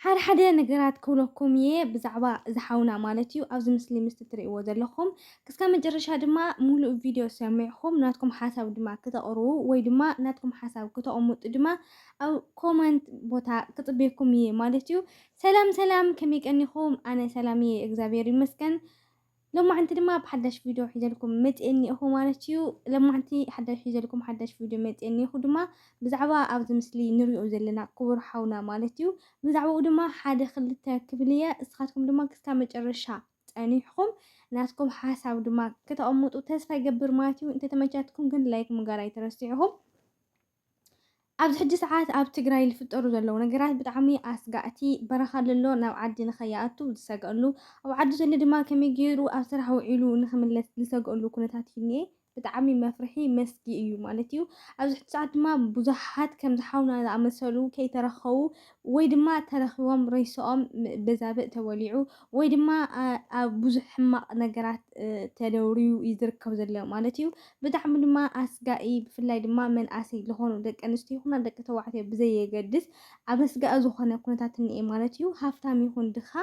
حدا نجارات كلكم بزعبا زحونا مالتيو أو زمسلي مستتري وزلهم كسكام مجرش هادما مولو فيديو سامعهم ناتكم حساب دما كتقروا ويدما ناتكم حساب كتقوموا دما أو كومنت بوتا كتبيكم مالتيو سلام كميك أنيكم أنا سلامي إكزابيري مسكن لما أنت دما بحدش فيديو حيجلكم مت إني أخو مالتيو لما أنتي حدش حيجلكم حدش فيديو مت إني أخو دما بزعبا أو زمسلي نريو زلنا كبر حونا مالتيو بزعبا دما حدا خلتا كبلية اسخاتكم دما كسكامج الرشا تانيحكم ناسكم حاسب دما كتأموت وتسفى يقبر ماتيو انت تمجاتكم قن لايك مقاراي ترسيعهم أبز حج ساعات أب تقرأي الفطور زلوا نقرأت بتعمي أسقعتي برخة للو ناو عدي نخياتو دساقلو أو عدو زلي دما كم يجيرو أسرحو عيلو نخمل لساقلو كنتاتيني بتعمي مفرحي مسكي إيو مالتيو أبز حج ساعات ما بزحات كم زحاونا لا أمسلو كي ترخو ويدما ترخوهم ريسوهم بزابق توليعو ويدما بزح ما نقرأت تدوريو يزركو زلو مالتيو بتعمل دما أسقعي بفلاي دما من أسي لهونو دك أنستي هنا دك توعتي بزي يقدس عبس جاء زخنا كنت تني مالتيو هافتامي هون دخا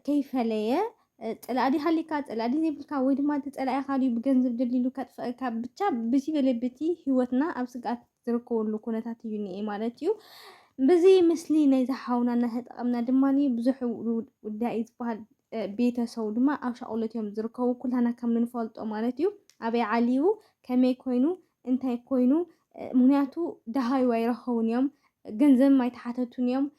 كيف ليه تلاقي هالي كات تلاقي زي بالكا ويد ما تلاقي خالي بجنزب دليلو كات كبتشاب بسي بلبتي هوتنا عبس جاء تركو لو كنت تيوني مالتيو بزي مثلي نيزا حاونا نهد أمنا دماني بزح ودائز بهال بيتا سودما أو شاولتهم زركو كلنا كم نفولت مالتيو أبي عليو كمي كوينو انتي كوينو مهنياتو دهاي ويرخون يوم جنزم ما يتحاتتون يوم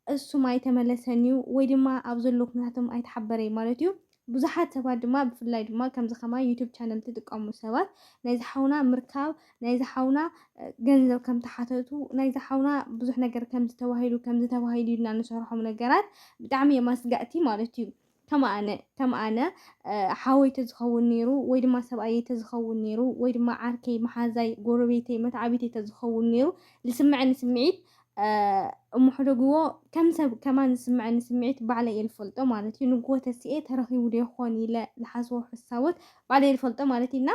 السو ما يتملسنيو ويدما أبزلوك نهاتهم أيتحبري مالتيو بزحات سواد دما بفلاي دما كم زخما يوتيوب channel تدقمو سواد نايزحونا مركاو نايزحونا جنزم كم تحاتتو نايزحونا بزح نجر كم زتوهيلو لنا نشرحهم نجرات بدعمي ما سقعتي مالتيو كما أنا حاوي تزخون نيرو ويد ما سبأي تزخون نيرو ويد ما عاركي محازاي قربيتي متعبيتي تزخون نيرو لسمعني سمعيت محرقوا كم سب كمان سمعيت بعلي الفلطة مالتي نقوة تسئة ترخي ودي خواني لا لحظة حساوت بعلي الفلطة مالتينا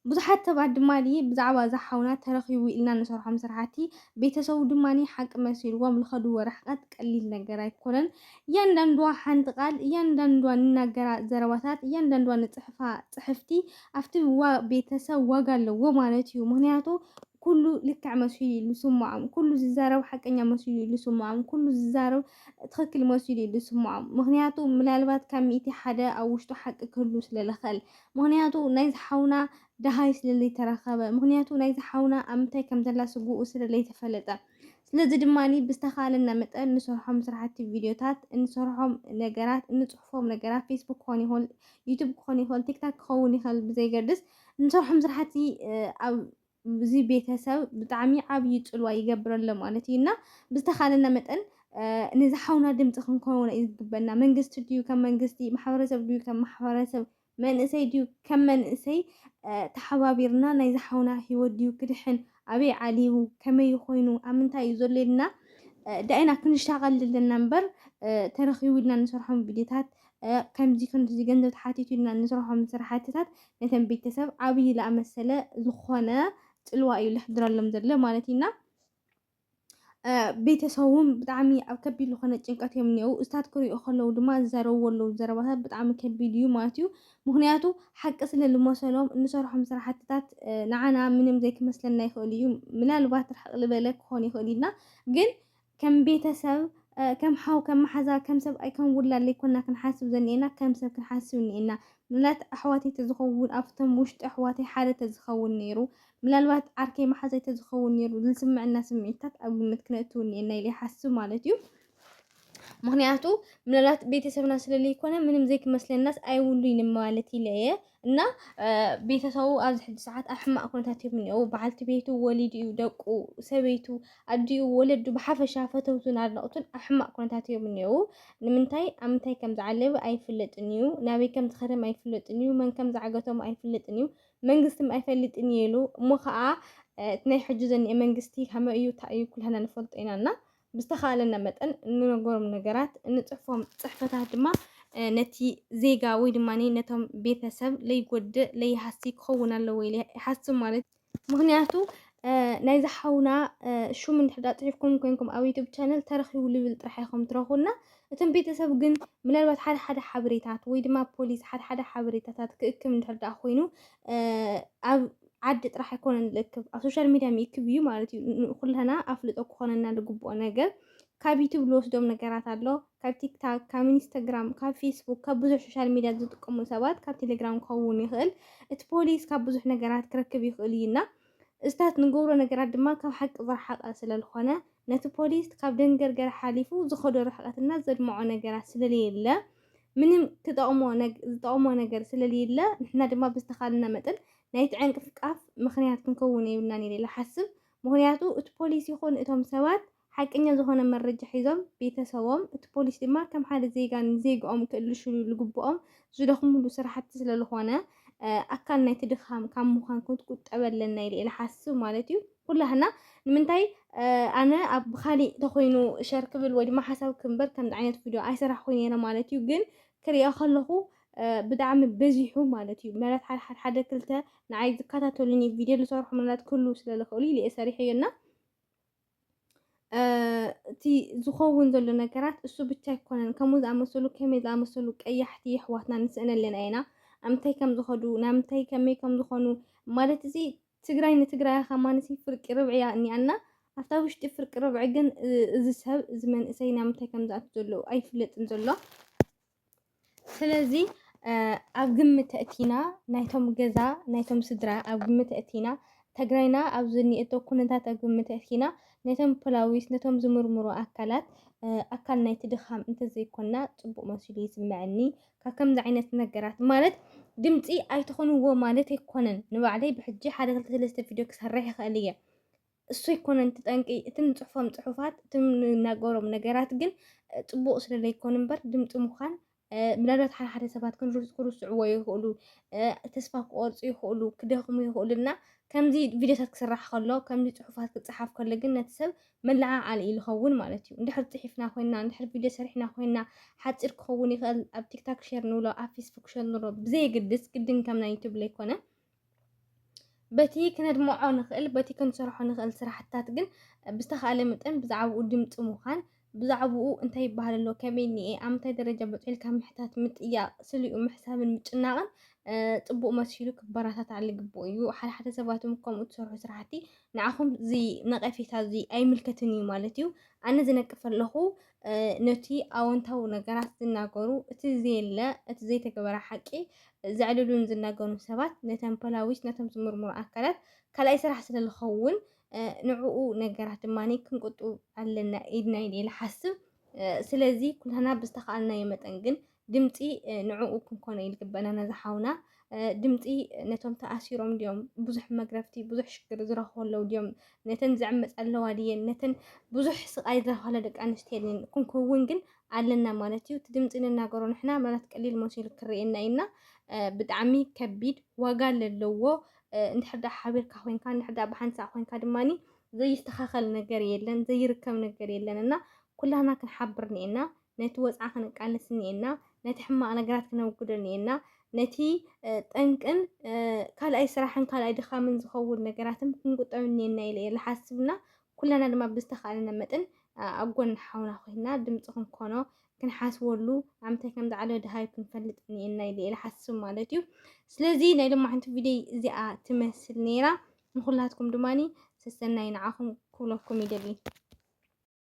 بزحات بعد مالي بزعوا زحونا ترخيو إلنا نشرح مسرحاتي بيتسو دماني حق مسير واملخدو ورحقات قليل نقراي كلن يندندوا حنتقال يندندوا نقرا زرواتات يندندوا نصحفا صحفتي افتي بيتسو وقال ومالتيو مهنياتو كله لك مسؤولي لسمعهم كله زارو حقኛ مسؤولي لسمعهم كله زارو تخكل مسؤولي لسمعهم مهنياتو ملالبات كميتي حدا او وشتو حق كله سلالخل مهنياتو نايز حونا دهاي سلالي ترخبه مهنياتو نايز حونا امتي كم دلا سقو سلالي تفلته ስለዚህ ድማኒ ብስተኻለና መጠን ንሰርሖም ስራሕቲ ቪድዮታት እንሰርሖም ነገራት እንጽሕፎም ነገራት ፌስቡክ ክኾን ይኽእል ዩቲዩብ ክኾን ይኽእል ቲክቶክ ክኸውን ይኽእል ብዘይገድስ እንሰርሖም ስራሕቲ ኣብ ብዚ ቤተሰብ ብጣዕሚ ዓብዪ ፅልዋ ይገብረሎ ማለት እዩ እና ብዝተኻለና መጠን ንዝሓውና ድምፂ ክንከውን እዩ ዝግበአና መንግስቲ ድዩ ከም መንግስቲ ማሕበረሰብ ድዩ ከም ማሕበረሰብ መንእሰይ ድዩ ከም መንእሰይ ተሓባቢርና ናይ ዝሓውና ሂወት ድዩ ክድሕን أبي عليه كما يخونو أمنتا يزولينا دائنا كنشتغل لنا نبر ترخيو لنا نشرحهم فيديوهات كم زي كنت زي جندت حاتيتو لنا نشرحهم مسرحاتات نتن بيتسب عبي لا مسألة زخونة الواقي اللي حضر لهم زله مالتينا ቤተሰቡም ብጣዕሚ ኣብ ከቢድ ዝኾነ ጭንቀት እዮም እኒአው እስታት ክሪኡ ከለዉ ድማ ዝዛረብዎ ኣለዉ ዘረባታት ብጣዕሚ ከቢድ እዩ ማለት እዩ ምክንያቱ ሓቂ ስለ ዝመሰሎም እንሰርሖም ስራሕትታት ንዓና ምንም ዘይክመስለና ይኽእል እዩ ምናልባት ርሕቕ ዝበለ ክኾን ይኽእል ኢና ግን ከም ቤተሰብ ከም ሓው ከም ማሓዛ ከም ሰብኣይ ከም ውላድ ለይኮንና ክንሓስብ ዘኒአና ከም ሰብ ክንሓስብ እኒአና ምናልባት ኣሕዋተይ ተዝኸውን ኣብቶም ውሽጢ ኣሕዋተይ ሓደ ተዝኸውን ነይሩ ምናልባት ዓርከይ ማሓዘይ ተዝኸውን ነይሩ ዝስምዐና ስምዒታት ኣብ ግምት ክነእትው እኒአና ኢለ ይሓስብ ማለት እዩ ምክንያቱ ምናልባት ቤተሰብና ስለለይኮነ ምንም ዘይክመስለናስ ኣይውሉይን ማለት ኢለ እየ እና ቤተሰቡ ኣብዚ ሕጂ ሰዓት ኣብ ሕማቕ ኩነታት እዮም እኒአው በዓልቲ ቤቱ ወሊድ እዩ ደቁ ሰበይቱ ኣዲኡ ወለዱ ብሓፈሻ ፈተውቱን ኣድነቕቱን ኣብ ሕማቕ ኩነታት እዮም እኒአው ንምንታይ ኣብ ምንታይ ከም ዝዓለበ ኣይፍለጥን እዩ ናበይ ከም ዝኸደም ኣይፍለጥን እዩ መን ከም ዝዓገቶም ኣይፍለጥን እዩ መንግስቲ ኣይፈልጥን ኢሉ እሞ ከዓ ናይ ሕጂ ዘኒአ መንግስቲ ከመይ እዩ እንታይ እዩ ኩልና ንፈልጦ ኢናና ብዝተኻለና መጠን እንነገሮም ነገራት እንፅሕፎም ፅሕፈታት ድማ ነቲ ዜጋ ወይ ድማኒ ነቶም ቤተሰብ ለይጎድእ ለይሃሲ ክኸውን ኣለዎ ኢለ ይሓስብ ማለት ምክንያቱ ናይ ዝሓውና ሹም እንድሕር ፅሒፍኩም ኮይንኩም ኣብ ዩቲዩብ ቻነል ተረኺቡ ልብል ጥራሕ ኢኹም ትረኽቡና እቶም ቤተሰብ ግን ምናልባት ሓደ ሓበሬታት ወይ ድማ ፖሊስ ሓደ ሓበሬታታት ክእክብ እንድሕር ዳኣ ኮይኑ ኣብ ዓዲ ጥራሕ ኣይኮነን ዝእክብ ኣብ ሶሻል ሚድያ ይእክብ እዩ ማለት እዩ። ኩልና ኣፍልጦ ክኾነና ዝግብኦ ነገር ካብ ዩቲዩብ ልወስዶም ነገራት ኣሎ ካብ ቲክታክ ካብ ኢንስታግራም ካብ ፌስቡክ ካብ ብዙሕ ሶሻል ሚድያ ዝጥቀሙ ሰባት ካብ ቴሌግራም ክኸውን ይኽእል እቲ ፖሊስ ካብ ብዙሕ ነገራት ክረክብ ይኽእል እዩና እስታት ንገብሮ ነገራት ድማ ካብ ሓቂ ዝረሓቐ ስለዝኾነ ነቲ ፖሊስ ካብ ደንገርገር ሓሊፉ ዝኸዶ ርሕቐትና ዘድምዖ ነገራት ስለሌለ ምንም ዝጠቕሞ ነገር ስለሌለ ንሕና ድማ ብዝተኻልና መጠን ናይቲ ዕንቅፍቃፍ ምኽንያት ክንከውን የብልናን ኢለ ዝሓስብ ምክንያቱ እቲ ፖሊስ ይኹን እቶም ሰባት ሓቀኛ ዝኾነ መረጃ ሒዞም ቤተሰቦም እቲ ፖሊስ ድማ ከም ሓደ ዜጋ ንዜግኦም ክእልሽሉ ዝግብኦም ዝደኽምሉ ስራሕቲ ስለዝኾነ ኣካል ናይቲ ድኻም ካብ ምዃን ክትቁጠበለና ኢለ ዝሓስብ ማለት እዩ። ኩላህና ንምንታይ ኣነ ኣብ ብኻሊእ ተኾይኑ ሸር ክብል ወይ ድማ ሓሳብ ክምበር ከምዚ ዓይነት ቪድዮ ኣይሰራሕ ኮይነ ነይረ ማለት እዩ። ግን ክሪኦ ከለኹ ብጣዕሚ በዚሑ ማለት እዩ። ምናልባት ሓደ ክልተ ንዓይ ዝከታተሉኒ ቪድዮ ዝሰርሑ ምናልባት ክህልው ስለዝኽእሉ ኢለ ሰሪሐዮና እቲ ዝኸውን ዘሎ ነገራት እሱ ብቻ ኣይኮነን ከምኡ ዝኣመሰሉ ከመይ ዝኣመሰሉ ቀያሕቲ ኣሕዋትና ንስእን ኣለና ኢና ኣምታይ ከም ዝኸዱ ናምንታይ ከመይ ከም ዝኾኑ ማለት እዚ ትግራይ ንትግራይ ከማንሲ ፍርቂ ርብዕያ እኒኣና ኣብታ ውሽጢ ፍርቂ ርብዒ ግን እዚ ሰብ እዚ መንእሰይ ናምንታይ ከም ዝኣቱ ዘሎ ኣይፍለጥን ዘሎ። ስለዚ ኣብ ግምት ተእቲና ናይቶም ገዛ ናይቶም ስድራ ኣብ ግምት ተእቲና ትግራይና ኣብ ዝኒአቶ ኩነታት ኣብ ግምት ተእቲና ነቶም ፖላዊስ ነቶም ዝምርምሩ ኣካላት ኣካል ናይቲ ድኻም እንተዘይኮንና ፅቡቅ መሲሉ ይስምዐኒ ካብ ከምዚ ዓይነት ነገራት ማለት ድምፂ ኣይትኾንዎ ማለት ኣይኮነን ንባዕለይ ብሕጂ ሓደ ክልተ ሰለስተ ቪድዮ ክሰርሕ ይኽእል እየ እሱ ኣይኮነን ትጠንቂ እቲ ንፅሑፎም ፅሑፋት እቲ ናገሮም ነገራት ግን ፅቡቅ ስለዘይኮኑ እምበር ድምፂ ምዃን ምናልባት ሓደ ሰባት ክርስዕዎ ይኽእሉ ተስፋ ክቆርፁ ይኽእሉ ክደኽሙ ይኽእሉና ከምዚ ቪድዮታት ክስራሕ ከሎ ከምዚ ፅሑፋት ክፅሓፍ ከሎ ግን ነቲ ሰብ መለዓዓሊ እዩ ዝኸውን ማለት እዩ። እንድሕር ፅሒፍና ኮይና እንድሕር ቪድዮ ሰሪሕና ኮይና ሓፂር ክኸውን ይኽእል ኣብ ቲክታክ ሸር ንብሎ ኣብ ፌስቡክ ሸር ንብሎ ብዘየግድስ ግድን ከም ናይ ዩቲዩብ ዘይኮነ በቲ ክነድምዖ ንኽእል በቲ ክንሰርሖ ንኽእል ስራሕትታት ግን ብዝተኻእለ መጠን ብዛዕባኡ ድምፂ ምዃን ብዛዕባኡ እንታይ ይበሃል ኣሎ ከመይ እኒአ ኣብ ምንታይ ደረጃ በፂልካ ምሕታት ምጥያቕ ስሊኡ ምሕሳብን ምጭናቕን ፅቡቅ መሲሉ ክበራታታዕ ዝግብኦ እዩ። ሓደ ሰባት ከምኡ ትሰርሑ ስራሕቲ ንዓኹም እዚ ነቐፌታ እዚ ኣይምልከትን እዩ ማለት እዩ። ኣነ ዝነቅፍ ኣለኹ ነቲ ኣወንታዊ ነገራት ዝናገሩ እቲ ዘየለ እቲ ዘይተገበረ ሓቂ ዘዕልሉን ዝናገሩ ሰባት ነተን ፖላዊስ ነቶም ዝምርምሩ ኣካላት ካልኣይ ስራሕ ስለዝኸውን ንዕኡ ነገራት ድማኒ ክንቁጥብ ኣለና ኢድና ኢለ ዝሓስብ ስለዚ ኩልና ብዝተኻእልናዮ መጠን ግን ድምፂ ንዕኡ ክንኮነ ይግበአና ነዝሓውና ድምፂ ነቶም ተኣሲሮም ድዮም ብዙሕ መግረፍቲ ብዙሕ ሽግር ዝረኽበለው ድዮም ነተን ዝዕመፅ ኣለዋ ድየን ነተን ብዙሕ ስቃይ ዝረኽባለ ደቂ ኣንስትዮ ድየን ክንከውን ግን ኣለና ማለት እዩ። እቲ ድምፂ ንናገሮ ንሕና ማለት ቀሊል መሲሉ ክርኤና ኢልና ብጣዕሚ ከቢድ ዋጋ ዘለዎ እንድሕር ዳኣ ሓቢርካ ኮይንካ እንድሕር ዳኣ ብሓንሳእ ኮይንካ ድማኒ ዘይስተኻኸል ነገር የለን ዘይርከብ ነገር የለን እና ኩላና ክንሓብር እኒአና ነቲ ወፃኢ ክንቃለስ እኒአና ነቲ ሕማቕ ነገራት ክነውግዶ እኒአና ነቲ ጠንቅን ካልኣይ ስራሕን ካልኣይ ድኻምን ዝኸውን ነገራትን ክንቁጠብ እኒአና ኢለ እየ ዝሓስብና ኩላና ድማ ብዝተኻእለና መጠን ኣብ ጎኒ ሓውና ኮይና ድምፂ ክንኮኖ ክንሓስበሉ ኣብ ምንታይ ከም ዝዓለወ ድሃዩ ክንፈልጥ እኒአና ኢለ እየ ዝሓስብ ማለት እዩ። ስለዚ ናይ ሎማዓንቲ ቪድዮ እዚኣ ትመስል ነይራ ንኩላትኩም ድማኒ ሰሰናይ ንዓኹም ክብለኩም ይደሊ።